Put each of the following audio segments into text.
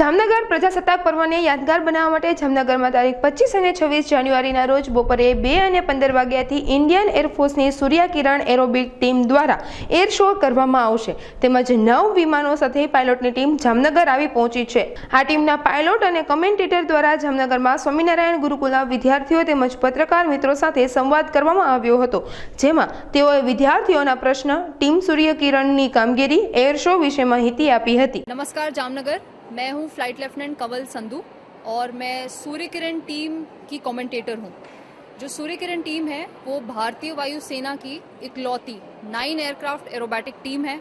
જામનગર પ્રજાસત્તાક પર્વને યાદગાર બનાવવા માટે જામનગરમાં તારીખ 25 અને 26 જાન્યુઆરીના રોજ બપોરે 2 અને 15 વાગ્યાથી ઇન્ડિયન એરફોર્સની સૂર્યકિરણ એરોબિક ટીમ દ્વારા એર શો કરવામાં આવશે. તેમજ 9 વિમાનો સાથે પાયલોટની ટીમ જામનગર આવી પહોંચી છે. આ ટીમના પાયલોટ અને કમેન્ટેટર દ્વારા જામનગરમાં સ્વામિનારાયણ ગુરુકુલના વિદ્યાર્થીઓ તેમજ પત્રકાર મિત્રો સાથે સંવાદ કરવામાં આવ્યો હતો, જેમાં તેઓએ વિદ્યાર્થીઓના પ્રશ્ન, ટીમ સૂર્યકિરણની કામગીરી, एयर शो विषय माहिती आपी थी. नमस्कार जामनगर, मैं हूँ फ्लाइट लेफ्टिनेंट कंवल संधू और मैं सूर्य किरण टीम की कमेंटेटर हूँ. जो सूर्य किरण टीम है वो भारतीय वायु सेना की इकलौती 9 एयरक्राफ्ट एरोबैटिक टीम है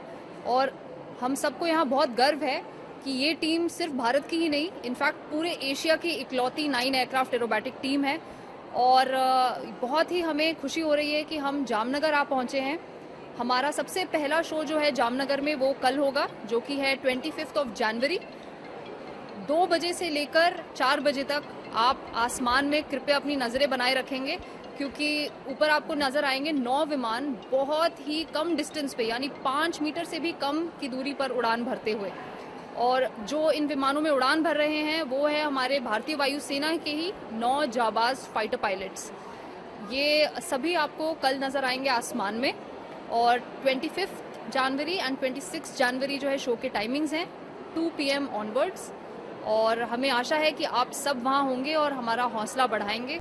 और हम सबको यहाँ बहुत गर्व है कि ये टीम सिर्फ भारत की ही नहीं, इनफैक्ट पूरे एशिया की इकलौती 9 एयरक्राफ्ट एरोबैटिक टीम है. और बहुत ही हमें खुशी हो रही है कि हम जामनगर आ पहुँचे हैं. हमारा सबसे पहला शो जो है जामनगर में वो कल होगा, जो कि है 25 ऑफ जनवरी. 2 बजे से लेकर 4 बजे तक आप आसमान में कृपया अपनी नज़रें बनाए रखेंगे, क्योंकि ऊपर आपको नज़र आएंगे 9 विमान बहुत ही कम डिस्टेंस पे, यानी 5 मीटर से भी कम की दूरी पर उड़ान भरते हुए. और जो इन विमानों में उड़ान भर रहे हैं वो है हमारे भारतीय वायुसेना के ही 9 जाबाज फाइटर पायलट्स. ये सभी आपको कल नज़र आएंगे आसमान में. और 25 जनवरी एंड 26 जनवरी जो है शो के टाइमिंग्स हैं 2 PM ऑनवर्ड्स. और हमें आशा है कि आप सब वहाँ होंगे और हमारा हौसला बढ़ाएंगे.